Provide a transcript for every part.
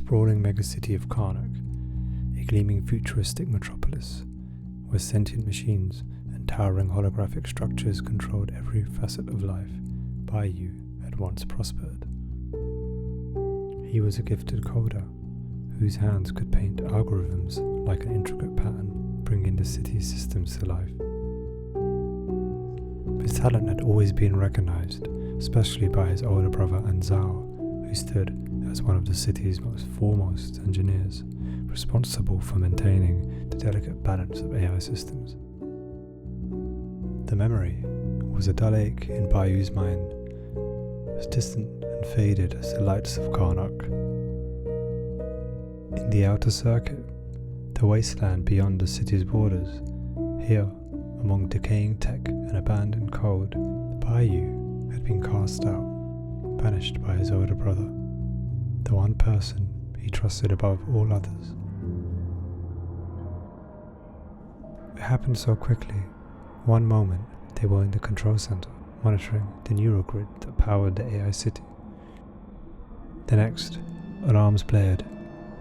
sprawling megacity of Caruk, a gleaming futuristic metropolis where sentient machines and towering holographic structures controlled every facet of life, Baiyu had once prospered. He was a gifted coder, whose hands could paint algorithms like an intricate pattern, bringing the city's systems to life. His talent had always been recognized, especially by his older brother Anzhao, who stood as one of the city's most foremost engineers, responsible for maintaining the delicate balance of AI systems. The memory was a dull ache in Baiyu's mind, as distant and faded as the lights of Caruk. In the outer circuit, the wasteland beyond the city's borders, here, among decaying tech and abandoned code, Baiyu had been cast out, banished by his older brother, the one person he trusted above all others. It happened so quickly. One moment, they were in the control center, monitoring the neural grid that powered the AI city. The next, alarms blared,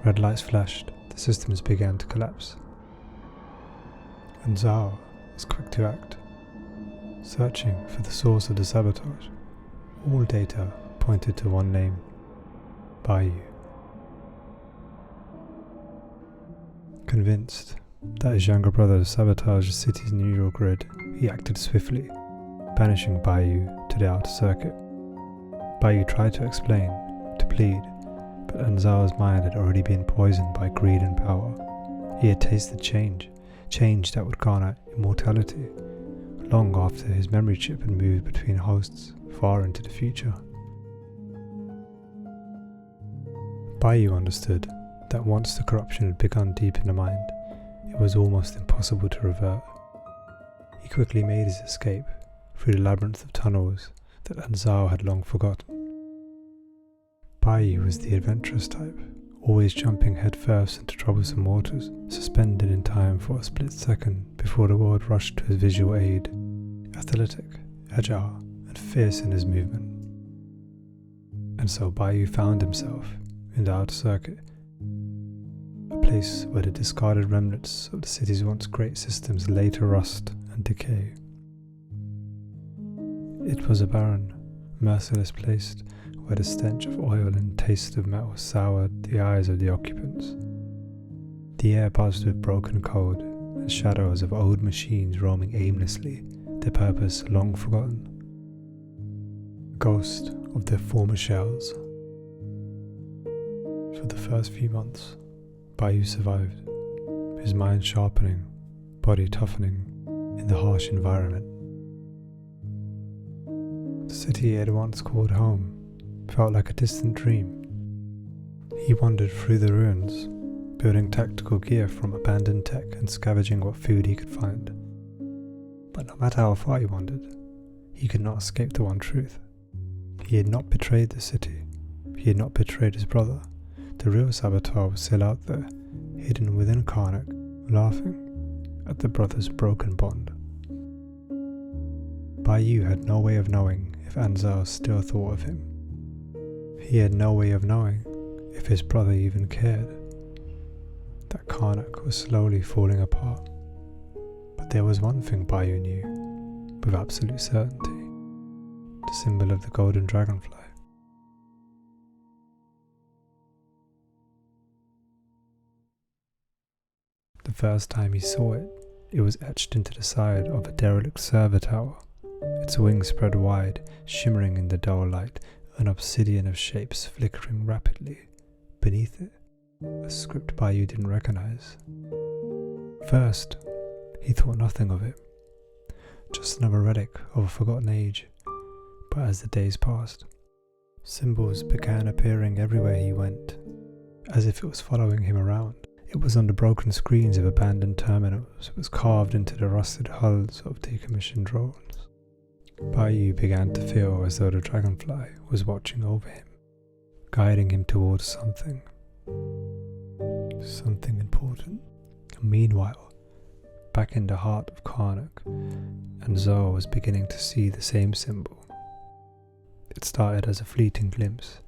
red lights flashed, the systems began to collapse. Anzhao was quick to act, searching for the source of the sabotage. All data pointed to one name, Baiyu. Convinced that his younger brother sabotaged the city's neural grid, he acted swiftly, banishing Baiyu to the outer circuit. Baiyu tried to explain, to plead, but Anzhao's mind had already been poisoned by greed and power. He had tasted change that would garner immortality, long after his memory chip had moved between hosts far into the future. Baiyu understood that once the corruption had begun deep in the mind, it was almost impossible to revert. He quickly made his escape through the labyrinth of tunnels that Anzhao had long forgotten. Baiyu was the adventurous type, always jumping headfirst into troublesome waters, suspended in time for a split second before the world rushed to his visual aid, athletic, agile, and fierce in his movement. And so Baiyu found himself in the outer circuit, a place where the discarded remnants of the city's once great systems lay to rust and decay. It was a barren, merciless place where the stench of oil and taste of metal soured the eyes of the occupants. The air buzzed with broken code and shadows of old machines roaming aimlessly, their purpose long forgotten. A ghost of their former shells. For the first few months, Baiyu survived, his mind sharpening, body toughening in the harsh environment. The city he had once called home felt like a distant dream. He wandered through the ruins, building tactical gear from abandoned tech and scavenging what food he could find. But no matter how far he wandered, he could not escape the one truth. He had not betrayed the city. He had not betrayed his brother. The real saboteur was still out there, hidden within Caruk, laughing at the brother's broken bond. Baiyu had no way of knowing if Anzhao still thought of him. He had no way of knowing if his brother even cared. That Caruk was slowly falling apart. But there was one thing Baiyu knew, with absolute certainty, the symbol of the golden dragonfly. The first time he saw it, it was etched into the side of a derelict server tower, its wings spread wide, shimmering in the dull light, an obsidian of shapes flickering rapidly. Beneath it, a script Baiyu didn't recognize. First, he thought nothing of it, just another relic of a forgotten age. But as the days passed, symbols began appearing everywhere he went, as if it was following him around. It was on the broken screens of abandoned terminals, it was carved into the rusted hulls of decommissioned drones. Baiyu began to feel as though the dragonfly was watching over him, guiding him towards something important. And meanwhile, back in the heart of Caruk, Anzhao was beginning to see the same symbol. It started as a fleeting glimpse,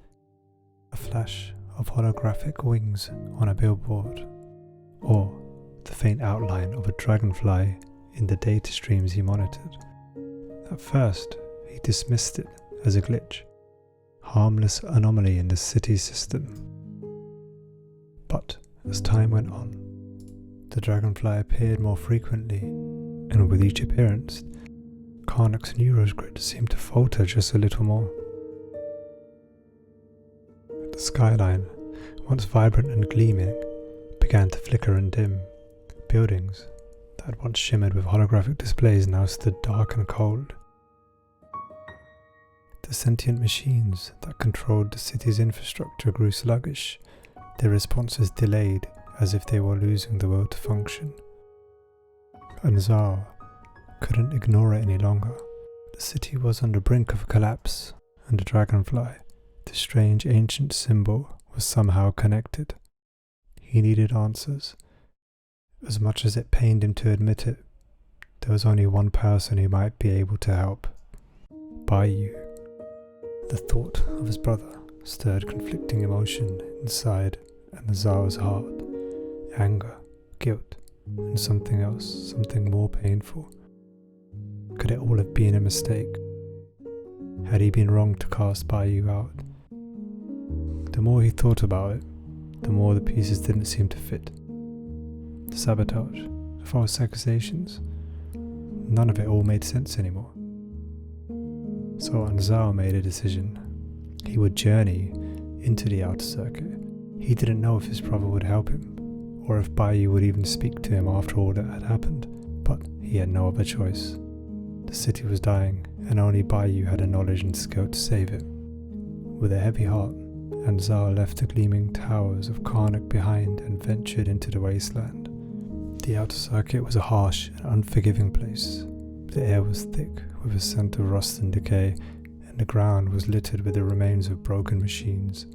a flash of holographic wings on a billboard, or the faint outline of a dragonfly in the data streams he monitored. At first, he dismissed it as a glitch, harmless anomaly in the city system. But as time went on, the dragonfly appeared more frequently, and with each appearance, Carnuk's neurogrid seemed to falter just a little more. The skyline, once vibrant and gleaming, began to flicker and dim. Buildings that had once shimmered with holographic displays now stood dark and cold. The sentient machines that controlled the city's infrastructure grew sluggish, their responses delayed as if they were losing the will to function. Anzhao couldn't ignore it any longer. The city was on the brink of collapse, and the dragonfly, the strange ancient symbol, was somehow connected. He needed answers. As much as it pained him to admit it, there was only one person who might be able to help: Baiyu. The thought of his brother stirred conflicting emotion inside Anzhao's heart: anger, guilt, and something else, something more painful. Could it all have been a mistake? Had he been wrong to cast Baiyu out? The more he thought about it, the more the pieces didn't seem to fit. The sabotage, the false accusations, none of it all made sense anymore. So Anzhao made a decision. He would journey into the outer circuit. He didn't know if his brother would help him, or if Baiyu would even speak to him after all that had happened, but he had no other choice. The city was dying, and only Baiyu had the knowledge and skill to save it. With a heavy heart, Anzhao left the gleaming towers of Caruk behind and ventured into the wasteland. The outer circuit was a harsh and unforgiving place. The air was thick with a scent of rust and decay, and the ground was littered with the remains of broken machines.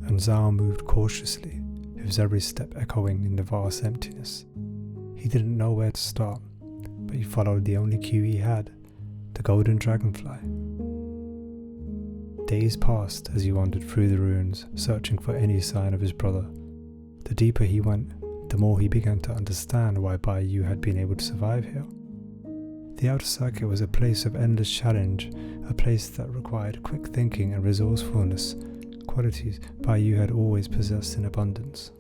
Anzhao moved cautiously, his every step echoing in the vast emptiness. He didn't know where to start, but he followed the only cue he had: the golden dragonfly. Days passed as he wandered through the ruins, searching for any sign of his brother. The deeper he went, the more he began to understand why Baiyu had been able to survive here. The outer circuit was a place of endless challenge, a place that required quick thinking and resourcefulness, qualities Baiyu had always possessed in abundance.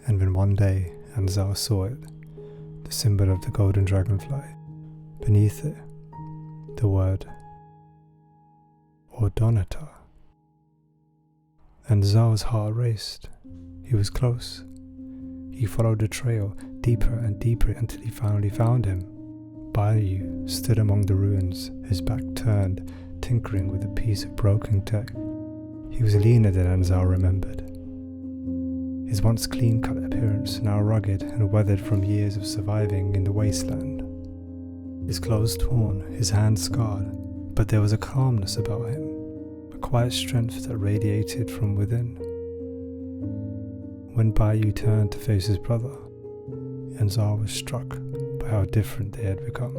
And when one day Anzhao saw it, the symbol of the golden dragonfly, beneath it, the word Ordonata. Anzhao's heart raced. He was close. He followed the trail deeper and deeper until he finally found him. Baiyu stood among the ruins, his back turned, tinkering with a piece of broken tech. He was leaner than Anzhao remembered. His once clean-cut appearance now rugged and weathered from years of surviving in the wasteland. His clothes torn, his hands scarred, but there was a calmness about him, a quiet strength that radiated from within. When Baiyu turned to face his brother, Anzhao was struck by how different they had become.